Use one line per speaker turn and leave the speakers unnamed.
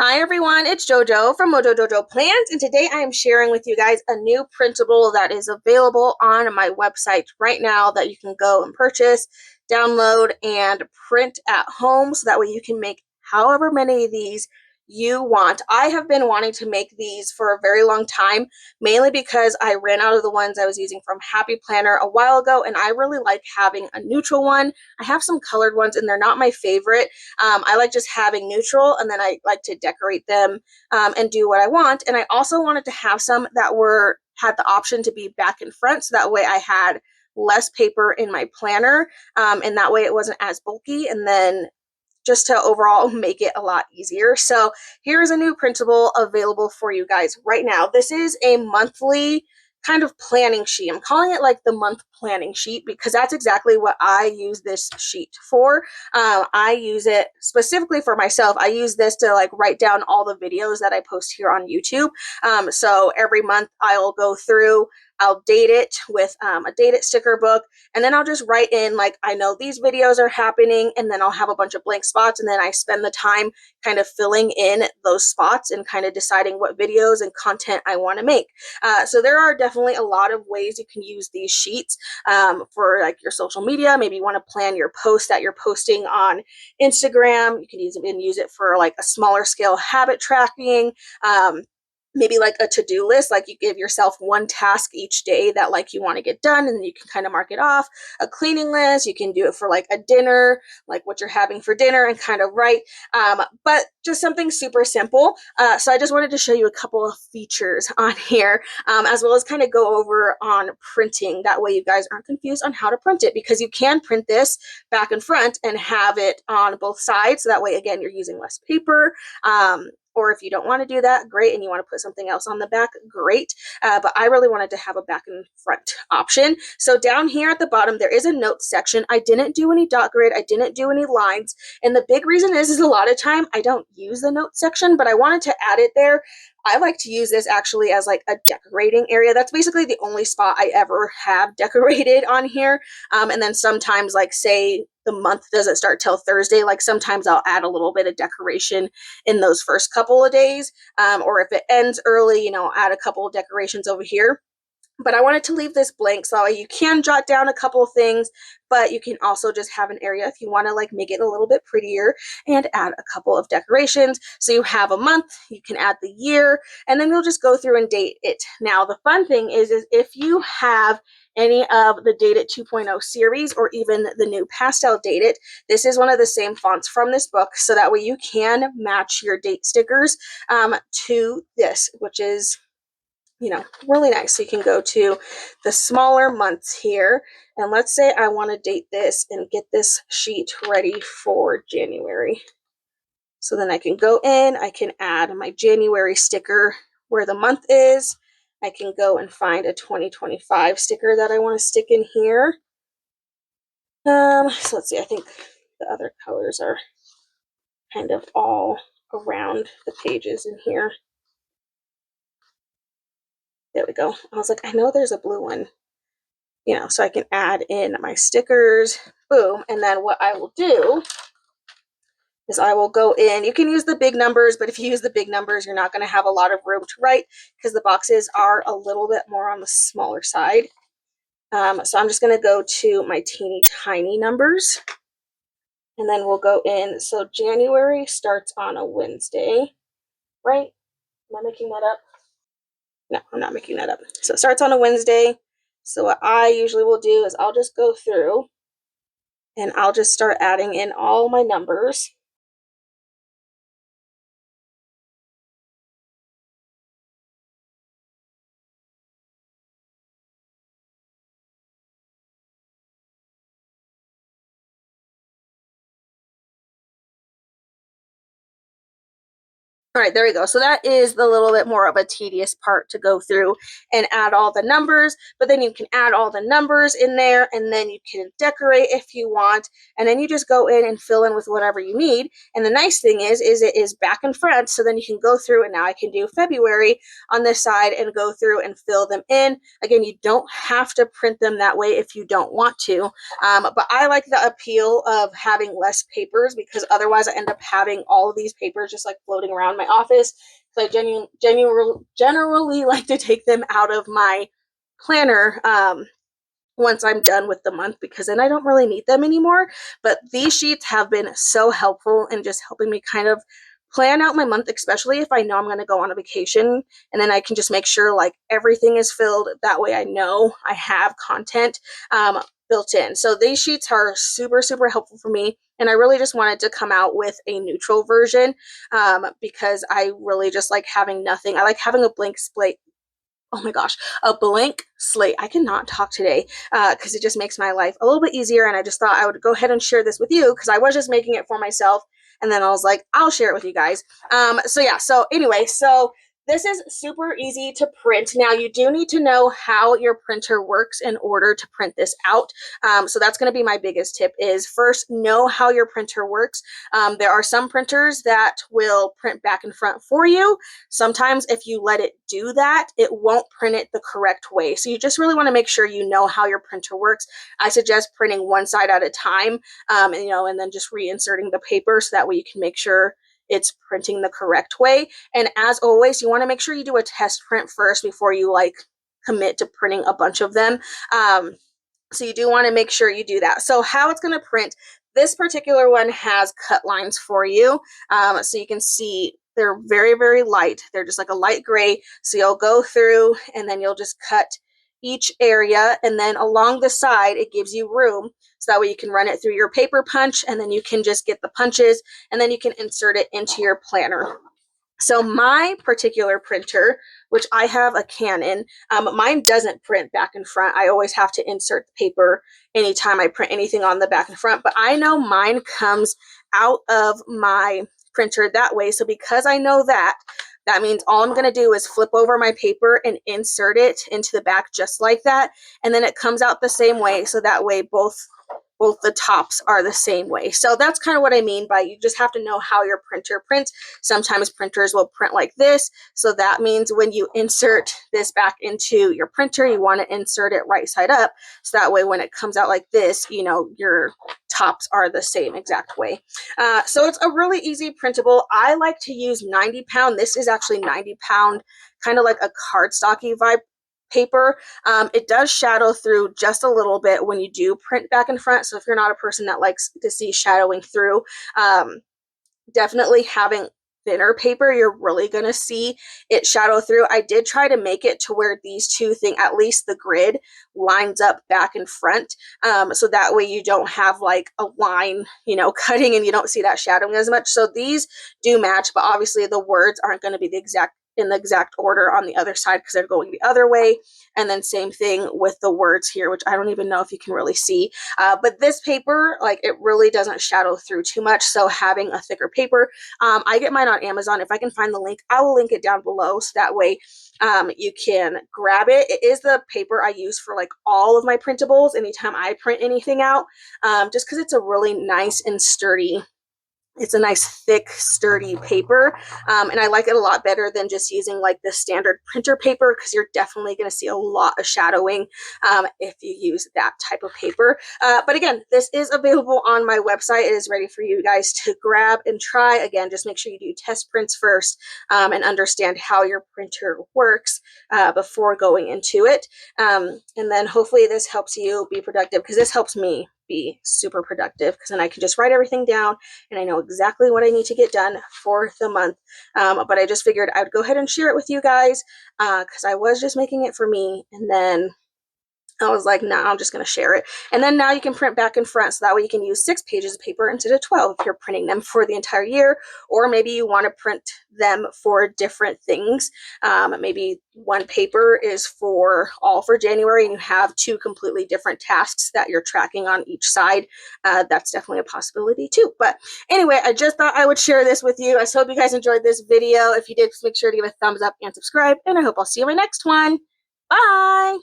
Hi everyone, it's JoJo from Mojo-JojoPlans, and today I am sharing with you guys a new printable that is available on my website right now that you can go and purchase, download, and print at home so that way you can make however many of these you want. I have been wanting to make these for a very long time, mainly because I ran out of the ones I was using from Happy Planner a while ago, and I really like having a neutral one. I have some colored ones, and they're not my favorite. I like just having neutral, and then I like to decorate them and do what I want. And I also wanted to have some that had the option to be back and front, so that way I had less paper in my planner, and that way it wasn't as bulky. And then just to overall make it a lot easier. So here's a new printable available for you guys right now. This is a monthly kind of planning sheet. I'm calling it like the month planning sheet because that's exactly what I use this sheet for. I use it specifically for myself. I use this to like write down all the videos that I post here on YouTube. So every month I'll go through, I'll date it with a date it sticker book, and then I'll just write in like, I know these videos are happening, and then I'll have a bunch of blank spots, and then I spend the time kind of filling in those spots and kind of deciding what videos and content I want to make. So there are definitely a lot of ways you can use these sheets for like your social media. Maybe you want to plan your post that you're posting on Instagram. You can even use it for like a smaller scale habit tracking. Maybe like a to-do list, like you give yourself one task each day that like you want to get done, and you can kind of mark it off. A cleaning list, you can do it for like a dinner, like what you're having for dinner, and kind of write, but just something super simple. So I just wanted to show you a couple of features on here, as well as kind of go over on printing. That way you guys aren't confused on how to print it, because you can print this back and front and have it on both sides. So that way, again, you're using less paper. Or if you don't want to do that, great, and you want to put something else on the back, great. But I really wanted to have a back and front option. So down here at the bottom, there is a notes section. I didn't do any dot grid. I didn't do any lines. And the big reason is a lot of time I don't use the notes section, but I wanted to add it there. I like to use this actually as like a decorating area. That's basically the only spot I ever have decorated on here. And then sometimes, like say the month doesn't start till Thursday, like sometimes I'll add a little bit of decoration in those first couple of days. Or if it ends early, I'll add a couple of decorations over here. But I wanted to leave this blank so you can jot down a couple of things, but you can also just have an area if you want to like make it a little bit prettier and add a couple of decorations. So you have a month, you can add the year, and then you'll just go through and date it. Now, the fun thing is if you have any of the Date It 2.0 series, or even the new Pastel Date It, this is one of the same fonts from this book, so that way you can match your date stickers to this, which is really nice. So you can go to the smaller months here, and let's say I want to date this and get this sheet ready for January. So then I can go in, I can add my January sticker where the month is. I can go and find a 2025 sticker that I want to stick in here. So let's see, I think the other colors are kind of all around the pages in here. There we go. I was like, I know there's a blue one, so I can add in my stickers, boom. And then what I will do is I will go in, you can use the big numbers, but if you use the big numbers, you're not going to have a lot of room to write because the boxes are a little bit more on the smaller side. So I'm just going to go to my teeny tiny numbers, and then we'll go in. So January starts on a Wednesday, right? Am I making that up? No, I'm not making that up. So it starts on a Wednesday. So what I usually will do is I'll just go through and I'll just start adding in all my numbers. All right, there we go. So that is the little bit more of a tedious part to go through and add all the numbers, but then you can add all the numbers in there, and then you can decorate if you want, and then you just go in and fill in with whatever you need. And the nice thing is it is back and front, so then you can go through, and now I can do February on this side and go through and fill them in. Again, you don't have to print them that way if you don't want to, but I like the appeal of having less papers, because otherwise I end up having all of these papers just like floating around my office because I generally like to take them out of my planner once I'm done with the month, because then I don't really need them anymore. But these sheets have been so helpful in just helping me kind of plan out my month, especially if I know I'm going to go on a vacation, and then I can just make sure like everything is filled. That way I know I have content built in. So these sheets are super, super helpful for me. And I really just wanted to come out with a neutral version because I really just like having nothing. I like having a blank slate. Oh my gosh, a blank slate. I cannot talk today because it just makes my life a little bit easier. And I just thought I would go ahead and share this with you because I was just making it for myself. And then I was like, I'll share it with you guys. So anyway, so this is super easy to print. Now, you do need to know how your printer works in order to print this out. So that's going to be my biggest tip is first know how your printer works. There are some printers that will print back and front for you. Sometimes if you let it do that, it won't print it the correct way. So you just really want to make sure you know how your printer works. I suggest printing one side at a time, and then just reinserting the paper so that way you can make sure it's printing the correct way. And as always, you want to make sure you do a test print first before you like commit to printing a bunch of them. So you do want to make sure you do that. So how it's going to print, this particular one has cut lines for you. So you can see they're very, very light. They're just like a light gray. So you'll go through and then you'll just cut each area, and then along the side it gives you room so that way you can run it through your paper punch, and then you can just get the punches and then you can insert it into your planner. So my particular printer, which I have a Canon, mine doesn't print back and front. I always have to insert the paper anytime I print anything on the back and front, but I know mine comes out of my printer that way. So because I know that, that means all I'm going to do is flip over my paper and insert it into the back just like that. And then it comes out the same way. So that way both the tops are the same way. So that's kind of what I mean by you just have to know how your printer prints. Sometimes printers will print like this. So that means when you insert this back into your printer, you want to insert it right side up. So that way when it comes out like this, your tops are the same exact way. So it's a really easy printable. I like to use 90 pound. This is actually 90 pound, kind of like a cardstocky vibe paper. It does shadow through just a little bit when you do print back and front. So if you're not a person that likes to see shadowing through, definitely having thinner paper, you're really going to see it shadow through. I did try to make it to where these two things, at least the grid, lines up back and front. So that way you don't have like a line, cutting and you don't see that shadowing as much. So these do match, but obviously the words aren't going to be in the exact order on the other side because they're going the other way. And then same thing with the words here, which I don't even know if you can really see. But this paper, like it really doesn't shadow through too much. So having a thicker paper, I get mine on Amazon. If I can find the link, I will link it down below. So that way you can grab it. It is the paper I use for like all of my printables anytime I print anything out, just because it's a really nice and sturdy. It's a nice, thick, sturdy paper, and I like it a lot better than just using like the standard printer paper because you're definitely going to see a lot of shadowing if you use that type of paper. But again, this is available on my website. It is ready for you guys to grab and try. Again, just make sure you do test prints first and understand how your printer works before going into it. And then hopefully this helps you be productive because this helps me be super productive because then I can just write everything down and I know exactly what I need to get done for the month. But I just figured I would go ahead and share it with you guys because I was just making it for me, and then I was like, nah, I'm just going to share it. And then now you can print back and front. So that way you can use 6 pages of paper instead of 12 if you're printing them for the entire year. Or maybe you want to print them for different things. Maybe one paper is for all for January and you have 2 completely different tasks that you're tracking on each side. That's definitely a possibility too. But anyway, I just thought I would share this with you. I hope you guys enjoyed this video. If you did, make sure to give a thumbs up and subscribe. And I hope I'll see you in my next one. Bye!